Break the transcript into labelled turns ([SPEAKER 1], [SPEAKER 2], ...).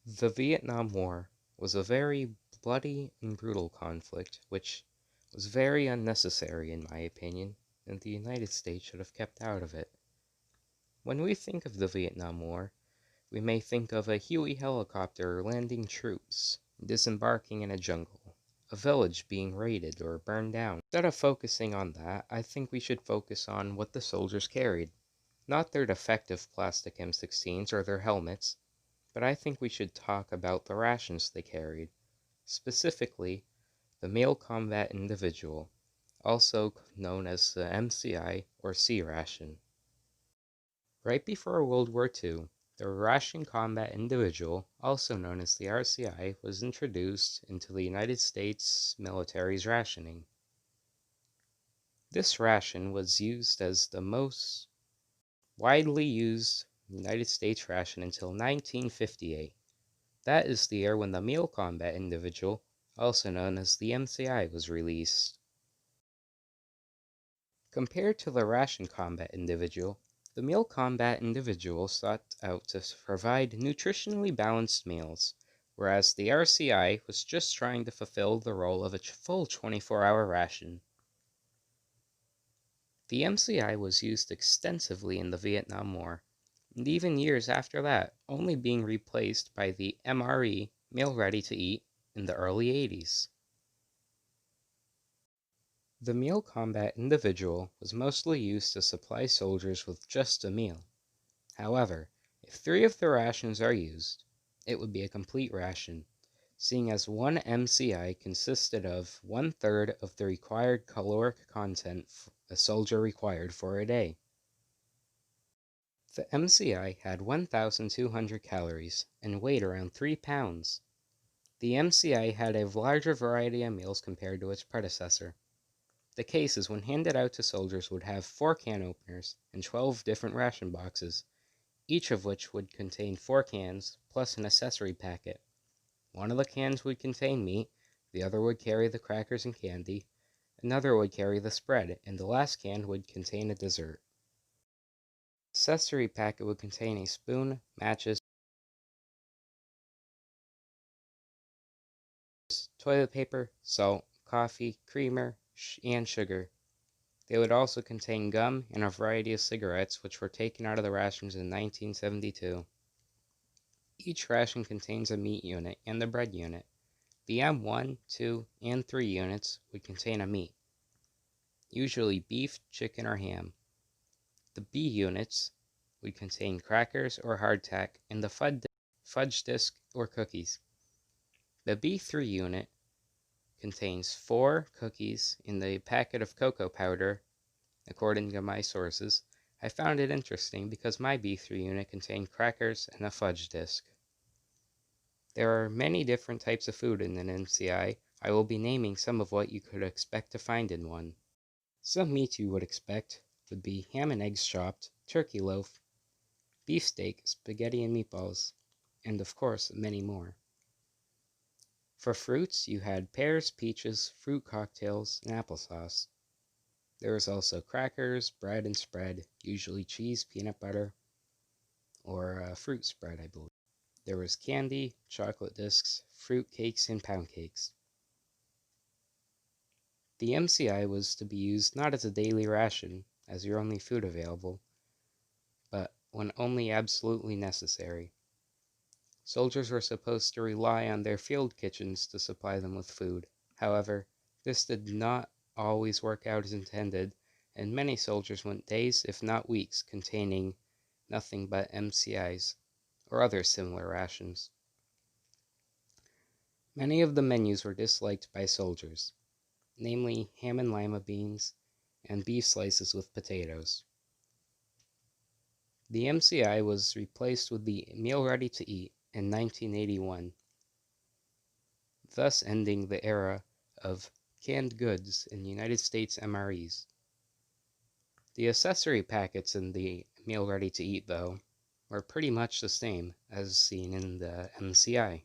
[SPEAKER 1] The Vietnam War was a very bloody and brutal conflict, which was very unnecessary in my opinion, and the United States should have kept out of it. When we think of the Vietnam War, we may think of a Huey helicopter landing troops, disembarking in a jungle, a village being raided or burned down. Instead of focusing on that, I think we should focus on what the soldiers carried, not their defective plastic M16s or their helmets, but I think we should talk about the rations they carried, specifically the Male Combat Individual, also known as the MCI or C ration. Right before World War II, the Ration Combat Individual, also known as the RCI, was introduced into the United States military's rationing. This ration was used as the most widely used United States ration until 1958. That is the year when the Male Combat Individual, also known as the MCI, was released. Compared to the Ration Combat Individual, the Meal Combat Individual sought out to provide nutritionally balanced meals, whereas the RCI was just trying to fulfill the role of a full 24-hour ration. The MCI was used extensively in the Vietnam War, and even years after that, only being replaced by the MRE, Meal Ready to Eat, in the early 80s. The Meal Combat Individual was mostly used to supply soldiers with just a meal. However, if 3 of the rations are used, it would be a complete ration, seeing as one MCI consisted of 1/3 of the required caloric content a soldier required for a day. The MCI had 1,200 calories and weighed around 3 pounds. The MCI had a larger variety of meals compared to its predecessor. The cases, when handed out to soldiers, would have 4 can openers and 12 different ration boxes, each of which would contain 4 cans plus an accessory packet. One of the cans would contain meat, the other would carry the crackers and candy, another would carry the spread, and the last can would contain a dessert. The accessory packet would contain a spoon, matches, toilet paper, salt, coffee, creamer, and sugar. They would also contain gum and a variety of cigarettes, which were taken out of the rations in 1972. Each ration contains a meat unit and the bread unit. The M1, 2, and 3 units would contain a meat, usually beef, chicken, or ham. The B units would contain crackers or hardtack and the fudge disc or cookies. The B3 unit contains 4 cookies and a packet of cocoa powder, according to my sources. I found it interesting because my B3 unit contained crackers and a fudge disc. There are many different types of food in an MCI. I will be naming some of what you could expect to find in one. Some meats you would expect would be ham and eggs chopped, turkey loaf, beefsteak, spaghetti and meatballs, and of course many more. For fruits, you had pears, peaches, fruit cocktails, and applesauce. There was also crackers, bread, and spread, usually cheese, peanut butter, or fruit spread, I believe. There was candy, chocolate discs, fruit cakes, and pound cakes. The MCI was to be used not as a daily ration, as your only food available, but when only absolutely necessary. Soldiers were supposed to rely on their field kitchens to supply them with food. However, this did not always work out as intended, and many soldiers went days, if not weeks, containing nothing but MCIs or other similar rations. Many of the menus were disliked by soldiers, namely ham and lima beans and beef slices with potatoes. The MCI was replaced with the Meal Ready to Eat in 1981, thus ending the era of canned goods in United States MREs. The accessory packets in the Meal Ready to Eat, though, were pretty much the same as seen in the MCI.